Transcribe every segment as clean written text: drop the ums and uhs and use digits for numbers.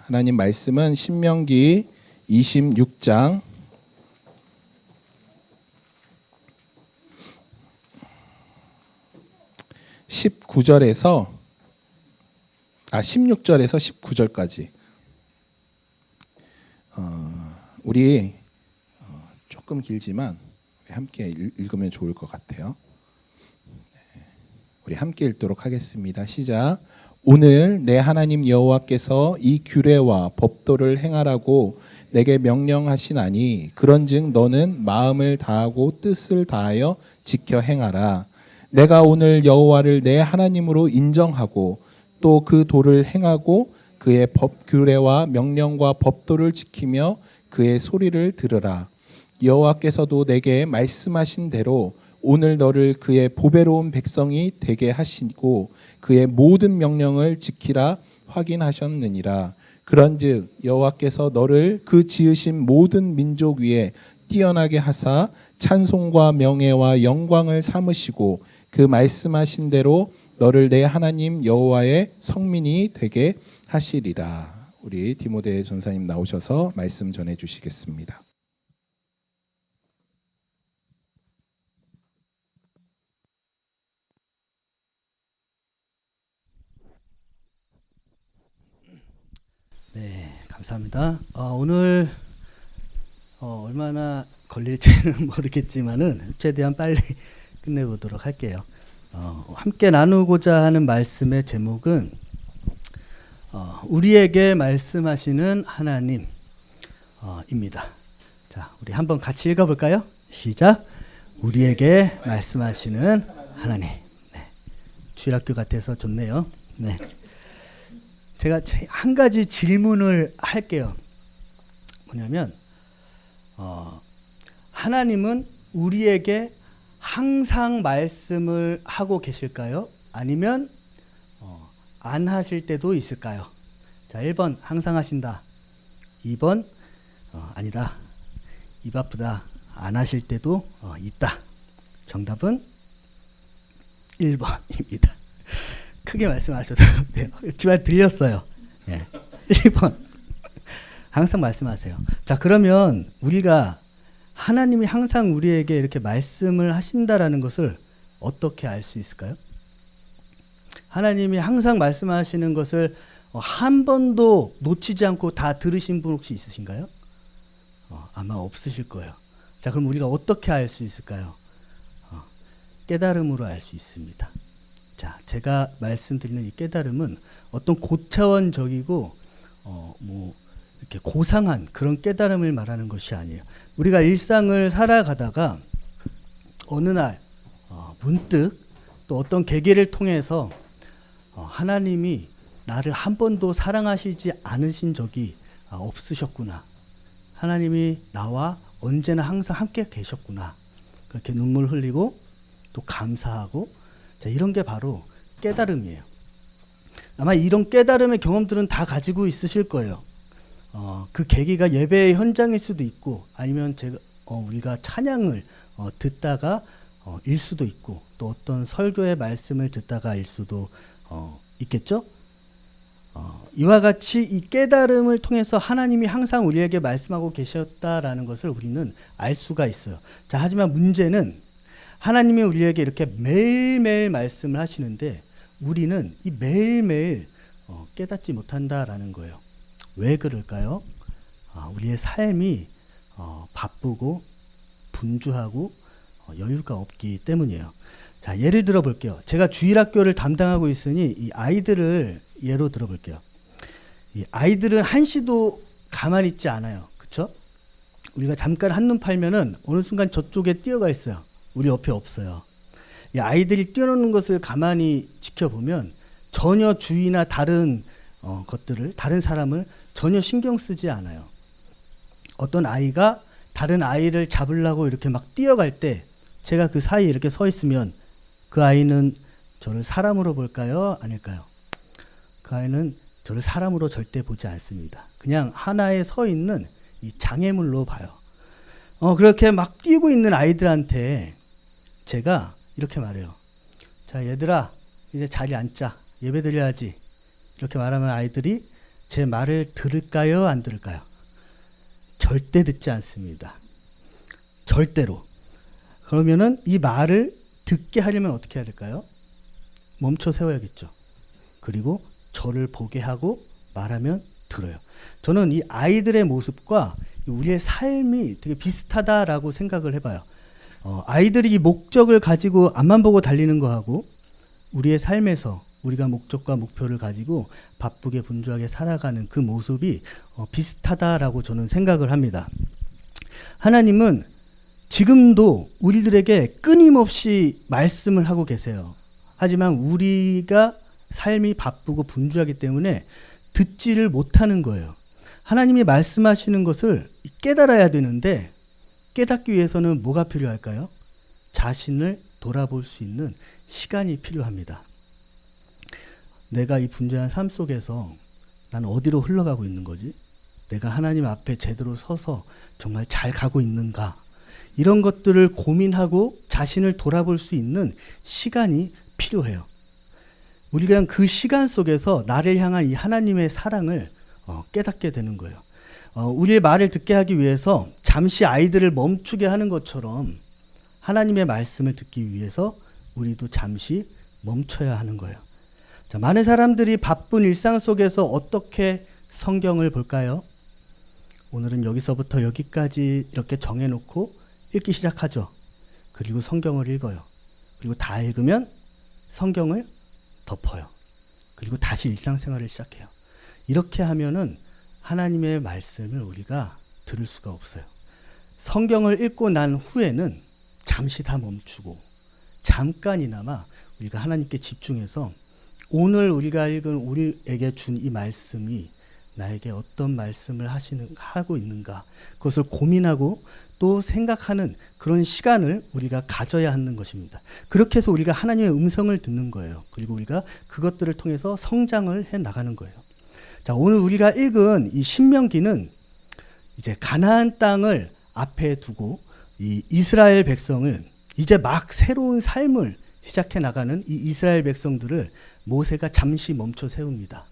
하나님 말씀은 신명기 26장 16절에서 19절까지 우리 조금 길지만 함께 읽으면 좋을 것 같아요. 우리 함께 읽도록 하겠습니다. 시작. 오늘 내 하나님 여호와께서 이 규례와 법도를 행하라고 내게 명령하시나니 그런즉 너는 마음을 다하고 뜻을 다하여 지켜 행하라. 내가 오늘 여호와를 내 하나님으로 인정하고 또 그 도를 행하고 그의 법 규례와 명령과 법도를 지키며 그의 소리를 들으라. 여호와께서도 내게 말씀하신 대로 오늘 너를 그의 보배로운 백성이 되게 하시고 그의 모든 명령을 지키라 확인하셨느니라. 그런즉 여호와께서 너를 그 지으신 모든 민족 위에 뛰어나게 하사 찬송과 명예와 영광을 삼으시고 그 말씀하신 대로 너를 내 하나님 여호와의 성민이 되게 하시리라. 우리 디모데 전사님 나오셔서 말씀 전해 주시겠습니다. 네, 감사합니다. 오늘 얼마나 걸릴지는 모르겠지만은 최대한 빨리 끝내보도록 할게요. 함께 나누고자 하는 말씀의 제목은 우리에게 말씀하시는 하나님입니다. 자, 우리 한번 같이 읽어볼까요? 시작. 우리에게 말씀하시는 하나님. 네, 주일학교 같아서 좋네요. 네. 제가 한 가지 질문을 할게요. 뭐냐면 하나님은 우리에게 항상 말씀을 하고 계실까요? 아니면 안 하실 때도 있을까요? 자, 1번 항상 하신다. 2번 아니다. 입 아프다. 안 하실 때도 있다. 정답은 1번입니다. 크게 말씀하셔도 돼요. 주말 들렸어요. 네. 1번. 항상 말씀하세요. 자, 그러면 우리가 하나님이 항상 우리에게 이렇게 말씀을 하신다라는 것을 어떻게 알 수 있을까요? 하나님이 항상 말씀하시는 것을 한 번도 놓치지 않고 다 들으신 분 혹시 있으신가요? 아마 없으실 거예요. 자, 그럼 우리가 어떻게 알 수 있을까요? 깨달음으로 알 수 있습니다. 자, 제가 말씀드리는 이 깨달음은 어떤 고차원적이고 이렇게 고상한 그런 깨달음을 말하는 것이 아니에요. 우리가 일상을 살아가다가 어느 날 문득 또 어떤 계기를 통해서 하나님이 나를 한 번도 사랑하시지 않으신 적이 없으셨구나. 하나님이 나와 언제나 항상 함께 계셨구나. 그렇게 눈물 흘리고 또 감사하고, 자, 이런 게 바로 깨달음이에요. 아마 이런 깨달음의 경험들은 다 가지고 있으실 거예요. 그 계기가 예배의 현장일 수도 있고, 아니면 우리가 찬양을 듣다가 일 수도 있고, 또 어떤 설교의 말씀을 듣다가 일 수도 있겠죠? 이와 같이 이 깨달음을 통해서 하나님이 항상 우리에게 말씀하고 계셨다라는 것을 우리는 알 수가 있어요. 자, 하지만 문제는 하나님이 우리에게 이렇게 매일매일 말씀을 하시는데 우리는 이 매일매일 깨닫지 못한다라는 거예요. 왜 그럴까요? 우리의 삶이 바쁘고 분주하고 여유가 없기 때문이에요. 자, 예를 들어 볼게요. 제가 주일학교를 담당하고 있으니 이 아이들을 예로 들어 볼게요. 이 아이들은 한시도 가만히 있지 않아요. 그렇죠? 우리가 잠깐 한눈 팔면은 어느 순간 저쪽에 뛰어가 있어요. 우리 옆에 없어요. 이 아이들이 뛰어노는 것을 가만히 지켜보면 전혀 주위나 다른 것들을, 다른 사람을 전혀 신경 쓰지 않아요. 어떤 아이가 다른 아이를 잡으려고 이렇게 막 뛰어갈 때 제가 그 사이에 이렇게 서 있으면 그 아이는 저를 사람으로 볼까요? 아닐까요? 그 아이는 저를 사람으로 절대 보지 않습니다. 그냥 하나에 서 있는 이 장애물로 봐요. 그렇게 막 뛰고 있는 아이들한테 제가 이렇게 말해요. 자, 얘들아, 이제 자리 앉자. 예배 드려야지. 이렇게 말하면 아이들이 제 말을 들을까요? 안 들을까요? 절대 듣지 않습니다. 절대로. 그러면은 이 말을 듣게 하려면 어떻게 해야 될까요? 멈춰 세워야겠죠. 그리고 저를 보게 하고 말하면 들어요. 저는 이 아이들의 모습과 우리의 삶이 되게 비슷하다라고 생각을 해봐요. 아이들이 이 목적을 가지고 앞만 보고 달리는 거하고 우리의 삶에서 우리가 목적과 목표를 가지고 바쁘게 분주하게 살아가는 그 모습이 비슷하다라고 저는 생각을 합니다. 하나님은 지금도 우리들에게 끊임없이 말씀을 하고 계세요. 하지만 우리가 삶이 바쁘고 분주하기 때문에 듣지를 못하는 거예요. 하나님이 말씀하시는 것을 깨달아야 되는데 깨닫기 위해서는 뭐가 필요할까요? 자신을 돌아볼 수 있는 시간이 필요합니다. 내가 이 분주한 삶 속에서 나는 어디로 흘러가고 있는 거지? 내가 하나님 앞에 제대로 서서 정말 잘 가고 있는가? 이런 것들을 고민하고 자신을 돌아볼 수 있는 시간이 필요해요. 우리가 그 시간 속에서 나를 향한 이 하나님의 사랑을 깨닫게 되는 거예요. 우리의 말을 듣게 하기 위해서 잠시 아이들을 멈추게 하는 것처럼 하나님의 말씀을 듣기 위해서 우리도 잠시 멈춰야 하는 거예요. 자, 많은 사람들이 바쁜 일상 속에서 어떻게 성경을 볼까요? 오늘은 여기서부터 여기까지 이렇게 정해놓고 읽기 시작하죠. 그리고 성경을 읽어요. 그리고 다 읽으면 성경을 덮어요. 그리고 다시 일상생활을 시작해요. 이렇게 하면은 하나님의 말씀을 우리가 들을 수가 없어요. 성경을 읽고 난 후에는 잠시 다 멈추고 잠깐이나마 우리가 하나님께 집중해서 오늘 우리가 읽은 우리에게 준 이 말씀이 나에게 어떤 말씀을 하고 있는가 그것을 고민하고 또 생각하는 그런 시간을 우리가 가져야 하는 것입니다. 그렇게 해서 우리가 하나님의 음성을 듣는 거예요. 그리고 우리가 그것들을 통해서 성장을 해 나가는 거예요. 자, 오늘 우리가 읽은 이 신명기는 이제 가나안 땅을 앞에 두고 이 이스라엘 백성을 이제 막 새로운 삶을 시작해 나가는 이 이스라엘 백성들을 모세가 잠시 멈춰 세웁니다.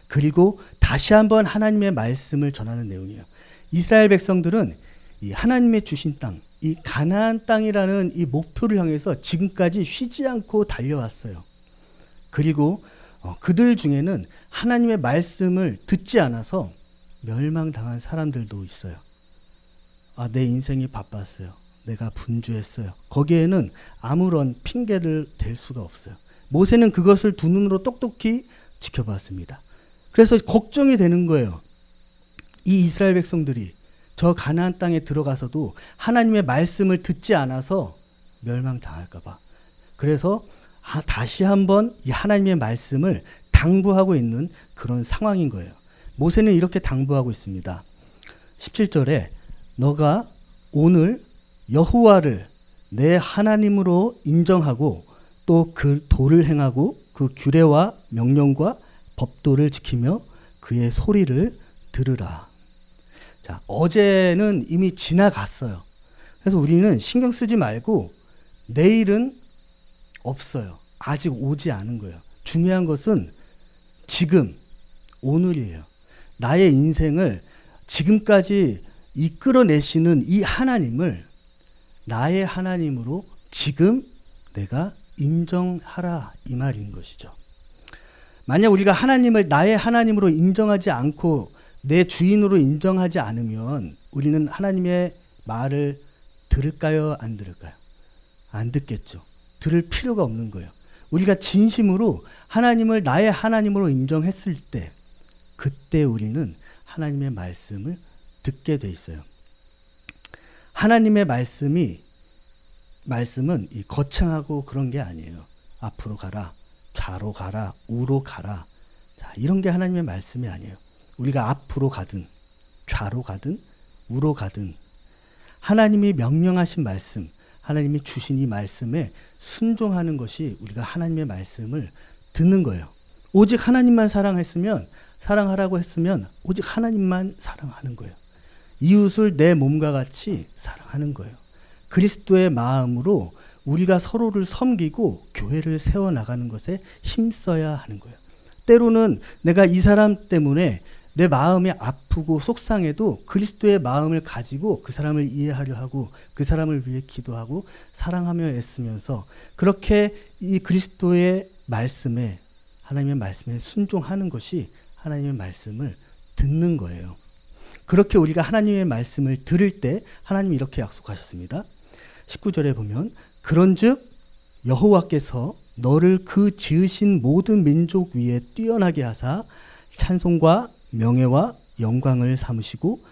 그리고 다시 한번 하나님의 말씀을 전하는 내용이에요. 이스라엘 백성들은 이 하나님의 주신 땅, 이 가나안 땅이라는 이 목표를 향해서 지금까지 쉬지 않고 달려왔어요. 그리고 그들 중에는 하나님의 말씀을 듣지 않아서 멸망당한 사람들도 있어요. 내 인생이 바빴어요. 내가 분주했어요. 거기에는 아무런 핑계를 댈 수가 없어요. 모세는 그것을 두 눈으로 똑똑히 지켜봤습니다. 그래서 걱정이 되는 거예요. 이 이스라엘 백성들이 저 가나안 땅에 들어가서도 하나님의 말씀을 듣지 않아서 멸망당할까 봐. 그래서 다시 한번 이 하나님의 말씀을 당부하고 있는 그런 상황인 거예요. 모세는 이렇게 당부하고 있습니다. 17절에 너가 오늘 여호와를 내 하나님으로 인정하고 또 그 도를 행하고 그 규례와 명령과 법도를 지키며 그의 소리를 들으라. 자, 어제는 이미 지나갔어요. 그래서 우리는 신경 쓰지 말고 내일은 없어요. 아직 오지 않은 거예요. 중요한 것은 지금, 오늘이에요. 나의 인생을 지금까지 이끌어내시는 이 하나님을 나의 하나님으로 지금 내가 인정하라, 이 말인 것이죠. 만약 우리가 하나님을 나의 하나님으로 인정하지 않고 내 주인으로 인정하지 않으면 우리는 하나님의 말을 들을까요? 안 들을까요? 안 듣겠죠. 들을 필요가 없는 거예요. 우리가 진심으로 하나님을 나의 하나님으로 인정했을 때 그때 우리는 하나님의 말씀을 듣게 돼 있어요. 하나님의 말씀은 이 거창하고 그런 게 아니에요. 앞으로 가라, 좌로 가라, 우로 가라. 자, 이런 게 하나님의 말씀이 아니에요. 우리가 앞으로 가든 좌로 가든 우로 가든 하나님이 명령하신 말씀, 하나님이 주신 이 말씀에 순종하는 것이 우리가 하나님의 말씀을 듣는 거예요. 오직 하나님만 사랑하라고 했으면 오직 하나님만 사랑하는 거예요. 이웃을 내 몸과 같이 사랑하는 거예요. 그리스도의 마음으로 우리가 서로를 섬기고 교회를 세워나가는 것에 힘써야 하는 거예요. 때로는 내가 이 사람 때문에 내 마음이 아프고 속상해도 그리스도의 마음을 가지고 그 사람을 이해하려 하고 그 사람을 위해 기도하고 사랑하며 애쓰면서 그렇게 이 그리스도의 말씀에, 하나님의 말씀에 순종하는 것이 하나님의 말씀을 듣는 거예요. 그렇게 우리가 하나님의 말씀을 들을 때 하나님이 이렇게 약속하셨습니다. 19절에 보면 그런즉 여호와께서 너를 그 지으신 모든 민족 위에 뛰어나게 하사 찬송과 명예와 영광을 삼으시고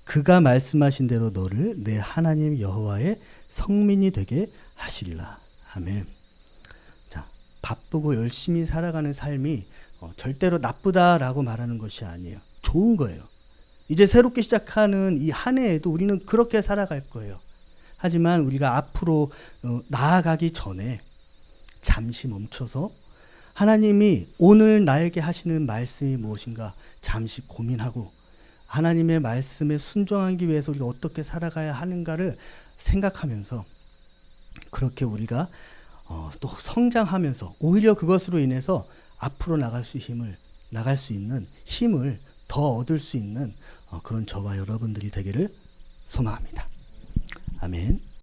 그가 말씀하신 대로 너를 내 하나님 여호와의 성민이 되게 하시리라. 아멘. 자, 바쁘고 열심히 살아가는 삶이 절대로 나쁘다라고 말하는 것이 아니에요. 좋은 거예요. 이제 새롭게 시작하는 이 한 해에도 우리는 그렇게 살아갈 거예요. 하지만 우리가 앞으로 나아가기 전에 잠시 멈춰서 하나님이 오늘 나에게 하시는 말씀이 무엇인가 잠시 고민하고 하나님의 말씀에 순종하기 위해서 우리가 어떻게 살아가야 하는가를 생각하면서 그렇게 우리가 또 성장하면서 오히려 그것으로 인해서 앞으로 나갈 수 있는 힘을 더 얻을 수 있는 그런 저와 여러분들이 되기를 소망합니다. 아멘.